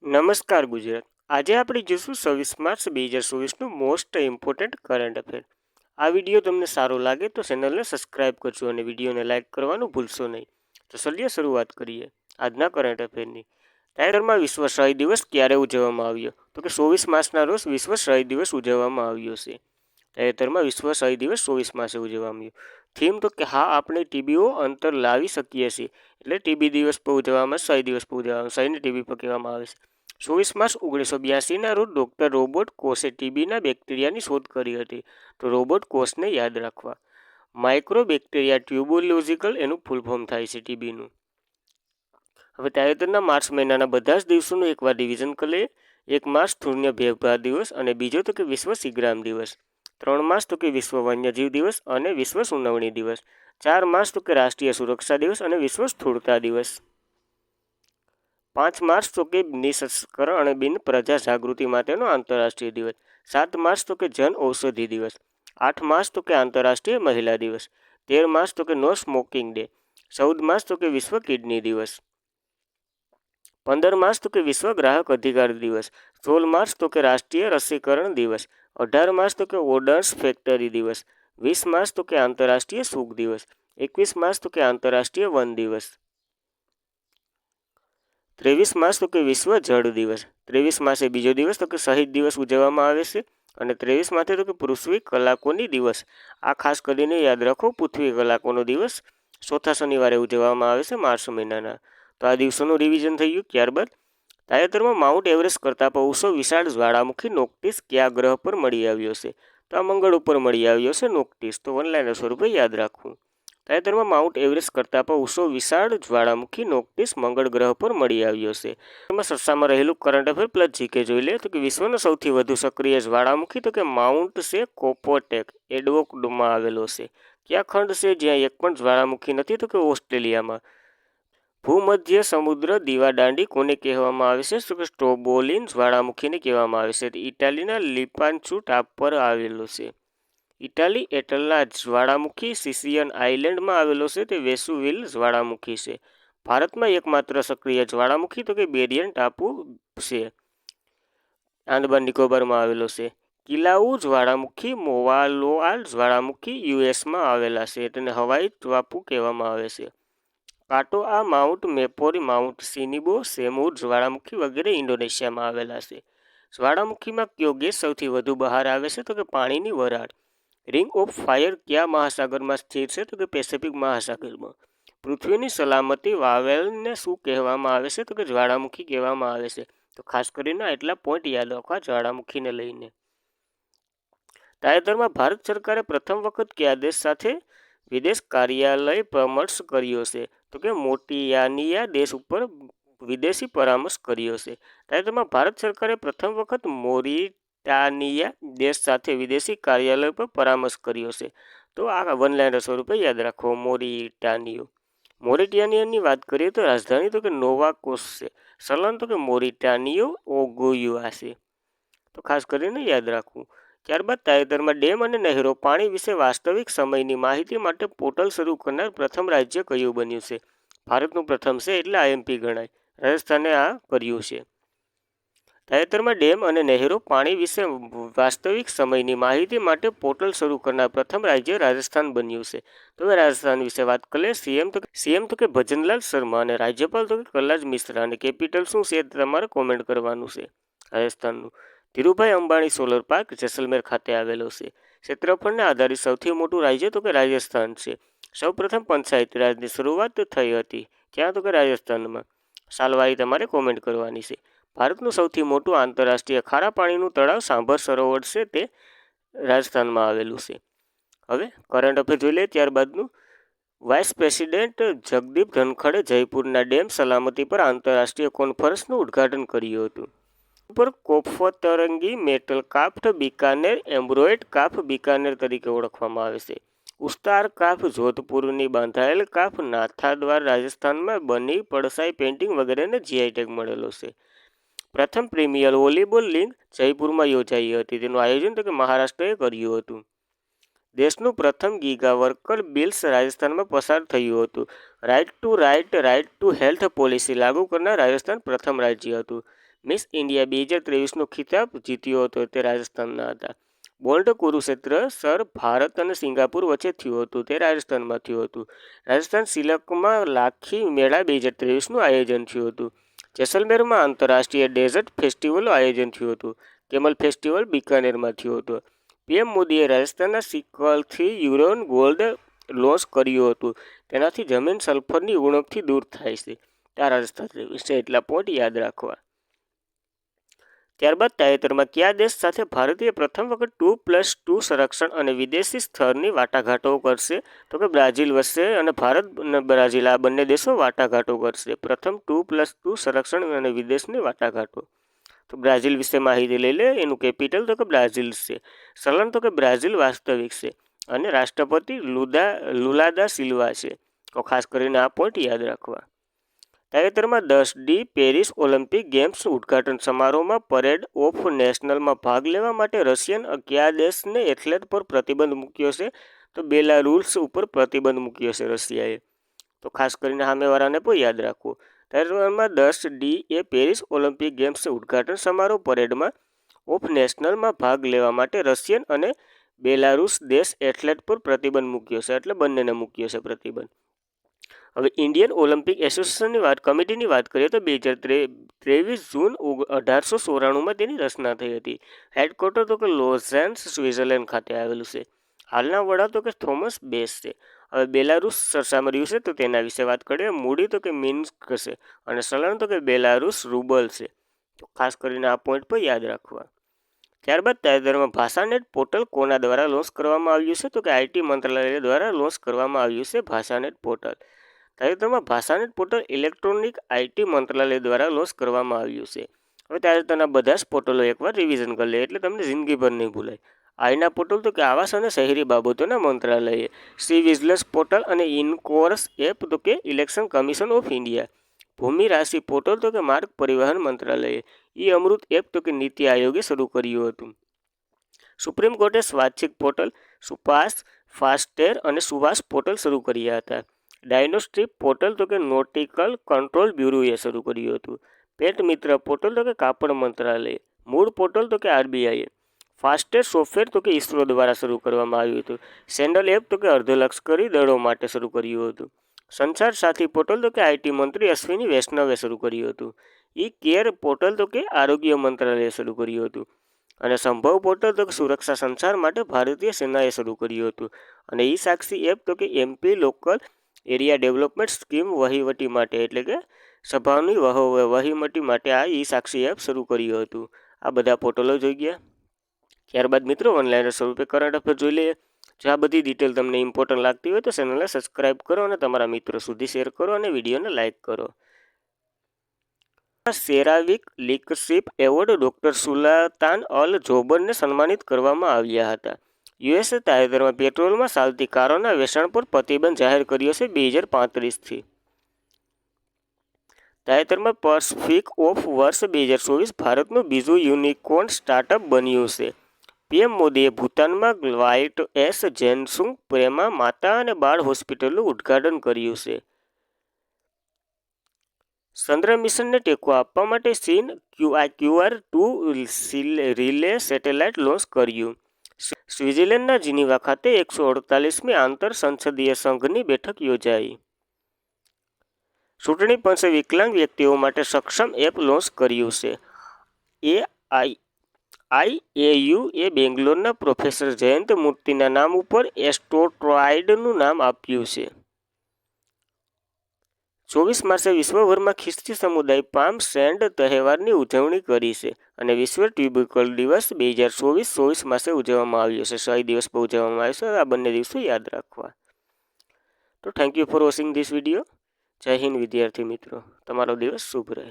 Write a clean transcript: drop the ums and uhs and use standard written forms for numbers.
નમસ્કાર ગુજરાત. આજે આપણે જોઈશું 26 માર્ચ 2024નું મોસ્ટ ઇમ્પોર્ટન્ટ કરંટ અફેર. આ વિડીયો તમને સારો લાગે તો ચેનલને સબસ્ક્રાઇબ કરજો અને વિડીયોને લાઇક કરવાનું ભૂલશો નહીં. તો ચલીએ શરૂઆત કરીએ આજના કરંટ અફેરની. તાજેતરમાં વિશ્વ ક્ષય દિવસ ક્યારે ઉજવવામાં આવ્યો? તો કે 24 માર્ચના રોજ વિશ્વ ક્ષય દિવસ ઉજવવામાં આવ્યો છે. તાજેતરમાં વિશ્વ ક્ષય દિવસ 24 માર્ચે ઉજવવામાં આવ્યો. થીમ તો કે હા, આપણે ટીબીઓ અંતર લાવી શકીએ છીએ. એટલે ટીબી દિવસ પર ઉજવવામાં, ક્ષય દિવસ પર ઉજવવામાં, ક્ષયને ટીબી પર કહેવામાં આવે છે. 24 માર્ચ 1982ના રોજ ડૉક્ટર રોબર્ટ કોશે ટીબીના બેક્ટેરિયાની શોધ કરી હતી. તો રોબર્ટ કોશને યાદ રાખવા. માઇક્રોબેક્ટેરિયા ટ્યુબોલોજિકલ એનું ફૂલ ફોર્મ થાય છે ટીબીનું. હવે તાજેતરના માર્ચ મહિનાના બધા જ દિવસોનું એકવાર રિવિઝન કરીએ. 1 માર્ચ શૂન્ય ભેદભાવ દિવસ અને બીજો તો કે વિશ્વ સિગ્રામ દિવસ. 3 માર્ચ તો કે વિશ્વ વન્યજીવ દિવસ અને વિશ્વ સુનાવણી દિવસ. 4 માર્ચ તો કે રાષ્ટ્રીય સુરક્ષા દિવસ અને વિશ્વ સ્થૂળતા દિવસ. 5 માર્ચ તો કે નિઃશસ્ત્રીકરણ અને બિન પ્રજા જાગૃતિ માટેનો આંતરરાષ્ટ્રીય દિવસ. 7 માર્ચ તો કે જન ઔષધિ દિવસ. 8 માર્ચ તો કે આંતરરાષ્ટ્રીય મહિલા દિવસ. 13 માર્ચ તો કે નો સ્મોકિંગ ડે. 14 માર્ચ તો કે વિશ્વ કિડની દિવસ. 15 માર્ચ તો કે વિશ્વ ગ્રાહક અધિકાર દિવસ. 16 માર્ચ તો કે રાષ્ટ્રીય રસીકરણ દિવસ. 18 માર્ચ તો કે ઓર્ડન્સ ફેક્ટરી દિવસ. 20 માર્ચ તો કે આંતરરાષ્ટ્રીય સુખ દિવસ. 21 માર્ચ તો કે આંતરરાષ્ટ્રીય વન દિવસ. 23 માર્ચ તો કે વિશ્વ જળ દિવસ. 23 માર્ચે બીજો દિવસ તો કે શહીદ દિવસ ઉજવવામાં આવે છે. અને 23 માર્ચે તો કે પૃથ્વી કલાકોની દિવસ. આ ખાસ કરીને યાદ રાખો, પૃથ્વી કલાકોનો દિવસ ચોથા શનિવારે ઉજવવામાં આવે છે માર્ચ મહિનાના. તો આ દિવસોનું રિવિઝન થઈ ગયું. ત્યારબાદ તાજેતરમાં માઉન્ટ એવરેસ્ટ કરતાં પણ ઊંચો વિશાળ જ્વાળામુખી નોક્ટિસ કયા ગ્રહ પર મળી આવ્યો છે? તો આ મંગળ ઉપર મળી આવ્યો છે નોક્ટિસ. તો વનલાઈનર સ્વરૂપે યાદ રાખવું. તાજેતરમાં માઉન્ટ એવરેસ્ટ કરતાં પણ ઊંચો વિશાળ જ્વાળામુખી નોક્ટિસ મંગળ ગ્રહ પર મળી આવ્યો છે. એમાં સસ્તામાં રહેલું કરંટ અફેર પ્લસ જીકે જોઈ લે. તો કે વિશ્વનો સૌથી વધુ સક્રિય જ્વાળામુખી તો કે માઉન્ટ છે કોપોટેક એડવોકડમાં આવેલો છે. કયા ખંડ છે જ્યાં એક પણ જ્વાળામુખી નથી? તો કે ઓસ્ટ્રેલિયામાં. ભૂમધ્ય સમુદ્ર દીવાદાંડી કોને કહેવામાં આવે છે? તો કે સ્ટ્રોબોલિન જ્વાળામુખીને કહેવામાં આવે છે. ઇટાલીના લિપાન્ચુ ટાપ પર આવેલો છે. ઇટાલી એટલના જ્વાળામુખી સિસિલિયન આઇલેન્ડમાં આવેલો છે. તે વેસુવિલ જ્વાળામુખી છે. ભારતમાં એકમાત્ર સક્રિય જ્વાળામુખી તો કે બેરિયન ટાપુ છે, આંદામાન નિકોબારમાં આવેલો છે. કિલાઉ જ્વાળામુખી મોવાલોઆ જ્વાળામુખી યુએસમાં આવેલા છે. તેને હવાઈ ટાપુ કહેવામાં આવે છે. કાટો આ માઉન્ટ મેપોરી, માઉન્ટ સિનિબો, સેમુર જ્વાળામુખી વગેરે ઇન્ડોનેશિયામાં આવેલા છે. જ્વાળામુખીમાં કયો ગેસ સૌથી વધુ બહાર આવે છે? તો કે પાણીની વરાળ. રિંગ ઓફ ફાયર કયા મહાસાગરમાં સ્થિત છે? તો કે પેસિફિક મહાસાગરમાં. પૃથ્વીની સલામતી વાલ્વને શું કહેવામાં આવે છે? તો કે જ્વાળામુખી કહેવામાં આવે છે. તો ખાસ કરીને એટલા પોઈન્ટ યાદ રાખવા જ્વાળામુખીને લઈને. તાજેતરમાં ભારત સરકારે પ્રથમ વખત કયા દેશ સાથે વિદેશ કાર્યાલય પરામર્શ કર્યો છે? તો કે મોરિટાનિયા દેશ ઉપર વિદેશી પરામર્શ કર્યો છે. તાજેતરમાં ભારત સરકારે પ્રથમ વખત મોરિટાનિયા દેશ સાથે વિદેશી કાર્યાલય પર પરામર્શ કર્યો છે. તો આ વનલાઈનર સ્વરૂપે યાદ રાખો મોરિટાનિયો. મોરિટાનિયાની વાત કરીએ તો રાજધાની તો કે નોવાકોસ છે. ચલણ તો કે મોરિટાનિયો ઓગોયુઆ છે. તો ખાસ કરીને યાદ રાખવું. ત્યારબાદ તાજેતરમાં ડેમ અને નહેરો પાણી વિશે વાસ્તવિક સમયની માહિતી માટે પોર્ટલ શરૂ કરનાર પ્રથમ રાજ્ય કયું બન્યું છે? ભારતનું પ્રથમ છે એટલે આઈએમપી ગણાય. રાજસ્થાને આ કર્યું છે. તાજેતરમાં ડેમ અને નહેરો પાણી વિશે વાસ્તવિક સમયની માહિતી માટે પોર્ટલ શરૂ કરનાર પ્રથમ રાજ્ય રાજસ્થાન બન્યું છે. તો હવે રાજસ્થાન વિશે વાત કરીએ. સીએમ તો કે ભજનલાલ શર્મા અને રાજ્યપાલ તો કે કલરાજ મિશ્રા. અને કેપિટલ શું છે તમારે કોમેન્ટ કરવાનું છે રાજસ્થાનનું. ધીરુભાઈ અંબાણી સોલર પાર્ક જેસલમેર ખાતે આવેલો છે. ક્ષેત્રફળને આધારિત સૌથી મોટું રાજ્ય તો કે રાજસ્થાન છે. સૌપ્રથમ પંચાયતી રાજની શરૂઆત થઈ હતી ક્યાં? તો કે રાજસ્થાનમાં. સાલવારી તમારે કોમેન્ટ કરવાની છે. ભારતનું સૌથી મોટું આંતરરાષ્ટ્રીય ખારા પાણીનું તળાવ સાંભર સરોવર છે, તે રાજસ્થાનમાં આવેલું છે. હવે કરંટ અફેર જોઈ લે. ત્યારબાદનું વાઇસ પ્રેસિડેન્ટ જગદીપ ધનખડે જયપુરના ડેમ સલામતી પર આંતરરાષ્ટ્રીય કોન્ફરન્સનું ઉદ્ઘાટન કર્યું હતું. ઉપર કોફતરંગી મેટલ કાફ્ટ બીકાનેર એમ્બ્રોઇડ કાફ બીકાનેર તરીકે ઓળખવામાં આવે છે. ઉસ્તાર કાફ જોધપુરની બાંધાયેલ કાફ નાથાદ્વાર રાજસ્થાનમાં બની પડસાઈ પેઇન્ટિંગ વગેરેને જીઆઈ ટેગ મળેલો છે. પ્રથમ પ્રીમિયર વોલીબોલ લીગ જયપુરમાં યોજાઈ હતી. તેનું આયોજન તો કે મહારાષ્ટ્રએ કર્યું હતું. દેશનું પ્રથમ ગીગા વર્કર બિલ્સ રાજસ્થાનમાં પસાર થયું હતું. રાઇટ ટુ હેલ્થ પોલિસી લાગુ કરનાર રાજસ્થાન પ્રથમ રાજ્ય હતું. મિસ ઇન્ડિયા 2023નો ખિતાબ જીત્યો હતો તે રાજસ્થાનના હતા. બોલ્ડ કુરુક્ષેત્ર સર ભારત અને સિંગાપુર વચ્ચે થયું હતું તે રાજસ્થાનમાં થયું હતું. રાજસ્થાન સિલકમાં લાખી મેળા 2023નું આયોજન થયું હતું. જેસલમેરમાં આંતરરાષ્ટ્રીય ડેઝર્ટ ફેસ્ટિવલનું આયોજન થયું હતું. કેમલ ફેસ્ટિવલ બિકાનેરમાં થયું હતું. પીએમ મોદીએ રાજસ્થાનના સિકલથી યુરોન ગોલ્ડ લોન્ચ કર્યું હતું. તેનાથી જમીન સલ્ફરની ઉણપથી દૂર થાય છે. આ રાજસ્થાન વિશે એટલા પોઈન્ટ યાદ રાખવા. ત્યારબાદ તાજેતરમાં કયા દેશ સાથે ભારતીય પ્રથમ વખત 2+2 સંરક્ષણ અને વિદેશી સ્તરની વાટાઘાટો કરશે? તો કે બ્રાઝિલ વચ્ચે અને ભારત અને બ્રાઝિલ આ બંને દેશો વાટાઘાટો કરશે. પ્રથમ 2+2 સંરક્ષણ અને વિદેશની વાટાઘાટો. તો બ્રાઝિલ વિશે માહિતી લઈ લે. એનું કેપિટલ તો કે બ્રાઝિલ છે. ચલણ તો કે બ્રાઝિલ વાસ્તવિક છે અને રાષ્ટ્રપતિ લુલા દા સિલ્વા છે. તો ખાસ કરીને આ પોઈન્ટ યાદ રાખવા. તાજેતરમાં 10ડી પેરિસ ઓલિમ્પિક ગેમ્સ ઉદ્ઘાટન સમારોહમાં પરેડ ઓફ નેશનલમાં ભાગ લેવા માટે રશિયન કયા દેશને એથ્લેટ પર પ્રતિબંધ મૂક્યો છે? તો બેલારુસ ઉપર પ્રતિબંધ મૂક્યો છે રશિયાએ. તો ખાસ કરીને સામેવાળાને પણ યાદ રાખવું. તાજેતરમાં 10ડી એ પેરિસ ઓલિમ્પિક ગેમ્સ ઉદ્ઘાટન સમારોહ પરેડમાં ઓફ નેશનલમાં ભાગ લેવા માટે રશિયન અને બેલારુસ દેશ એથ્લેટ પર પ્રતિબંધ મૂક્યો છે. એટલે બંનેને મૂક્યો છે પ્રતિબંધ. હવે ઇન્ડિયન ઓલિમ્પિક એસોસિએશનની કમિટીની વાત કરીએ તો 2023 જૂન 1894માં તેની રચના થઈ હતી. હેડક્વાર્ટર તો કે લોઝાન સ્વિટ્ઝરલેન્ડ ખાતે આવેલું છે. હાલના વડા તો કે થોમસ બેસ છે. હવે બેલારુસ ચર્ચામાં રહ્યું છે તો તેના વિશે વાત કરીએ. મૂડી તો કે મિન્સ્ક છે અને ચલણ તો કે બેલારુસ રૂબલ છે. તો ખાસ કરીને આ પોઈન્ટ પર યાદ રાખવા. ત્યારબાદ તાજેતરમાં ભાષાનેટ પોર્ટલ કોના દ્વારા લોન્ચ કરવામાં આવ્યું છે? તો કે આઈટી મંત્રાલય દ્વારા લોન્ચ કરવામાં આવ્યું છે ભાષાનેટ પોર્ટલ. તાજેતરમાં ભાષાનેટ પોર્ટલ ઇલેક્ટ્રોનિક આઈટી મંત્રાલય દ્વારા લોન્ચ કરવામાં આવ્યું છે. હવે તાજેતરના બધા જ પોર્ટલો એકવાર રિવિઝન કરી લે એટલે તમને જિંદગીભર નહીં ભૂલાય. આઈના પોર્ટલ તો કે આવાસ અને શહેરી બાબતોના મંત્રાલયે, સી વિજિલન્સ પોર્ટલ અને ઇનકોર્સ એપ તો કે ઇલેક્શન કમિશન ઓફ ઇન્ડિયા, ભૂમિ રાશિ પોર્ટલ તો કે માર્ગ પરિવહન મંત્રાલયે, ઈ અમૃત એપ તો કે નીતિ આયોગે શરૂ કર્યું હતું. સુપ્રીમ કોર્ટે સ્વાચ્છિક પોર્ટલ, સુપાસ, ફાસ્ટેર અને સુવાસ પોર્ટલ શરૂ કર્યા હતા. ડાયનોસ્ટ્રીપ પોર્ટલ તો કે નોટિકલ કંટ્રોલ બ્યુરોએ શરૂ કર્યું હતું. પેટ મિત્ર પોર્ટલ તો કે કાપડ મંત્રાલય, મૂળ પોર્ટલ તો કે આરબીઆઈએ, ફાસ્ટેર સોફ્ટવેર તો કે ઇસરો દ્વારા શરૂ કરવામાં આવ્યું હતું. સેન્ડલ એપ તો કે અર્ધલશ્કરી દળો માટે શરૂ કર્યું હતું. સંચાર સાથી પોર્ટલ તો કે આઈટી મંત્રી અશ્વિની વૈષ્ણવે શરૂ કર્યું હતું. ઈ કેર પોર્ટલ તો કે આરોગ્ય મંત્રાલયે શરૂ કર્યું હતું. અને સંભવ પોર્ટલ તો કે સુરક્ષા સંચાર માટે ભારતીય સેનાએ શરૂ કર્યું હતું. અને ઈ સાક્ષી એપ તો કે MP local area development scheme વહીવટી માટે એટલે કે સભાની વહીવટી માટે આ ઈ સાક્ષી એપ શરૂ કર્યું હતું. આ બધા પોર્ટલો જોઈ ગયા. ત્યારબાદ મિત્રો ઓનલાઈન સ્વરૂપે કરંટ અફેર જોઈ લઈએ. જો આ બધી ડિટેલ તમને ઇમ્પોર્ટન્ટ લાગતી હોય તો ચેનલને સબસ્ક્રાઇબ કરો અને તમારા મિત્રો સુધી શેર કરો અને વિડીયોને લાઇક કરો. સેરાવિક લીડરશિપ એવોર્ડ ડોક્ટર સુલતાન અલ જોબરને સન્માનિત કરવામાં આવ્યા હતા. યુએસએ તાજેતરમાં પેટ્રોલમાં ચાલતી કારોના વેચાણ પર પ્રતિબંધ જાહેર કર્યો છે 2035થી. તાજેતરમાં પેસિફિક ઓફ વર્ષ 2024 ભારતનું બીજું યુનિકોર્ન સ્ટાર્ટઅપ બન્યું છે. પીએમ મોદીએ ભૂતાનમાં વ્હાઇટ એસ જેનસુંગ પ્રેમા માતા અને બાળ હોસ્પિટલનું ઉદ્ઘાટન કર્યું છે. ચંદ્ર મિશનને ટેકો આપવા માટે ચીન QR-2 રિલે સેટેલાઇટ લોન્ચ કર્યું. સ્વિટ્ઝરલેન્ડના જીનીવા ખાતે 148મી આંતર સંસદીય સંઘની બેઠક યોજાઈ. ચૂંટણી પંચે વિકલાંગ વ્યક્તિઓ માટે સક્ષમ એપ લોન્ચ કર્યું છે. આઈએયુ એ બેંગ્લોરના પ્રોફેસર જયંત મૂર્તિના નામ ઉપર એસ્ટ્રોટ્રોઇડનું નામ આપ્યું છે. 24 માર્ચે વિશ્વભરમાં ખ્રિસ્તી સમુદાય પામ સેન્ડ તહેવારની ઉજવણી કરી છે અને વિશ્વ ટ્યુબરકલ દિવસ 2024 24 માર્ચે ઉજવવામાં આવ્યો છે. 100 દિવસ પર ઉજવવામાં આવ્યો છે. આ બંને દિવસો યાદ રાખવા. તો thank you for watching this video. જય હિન્દ વિદ્યાર્થી મિત્રો. તમારો દિવસ શુભ રહે.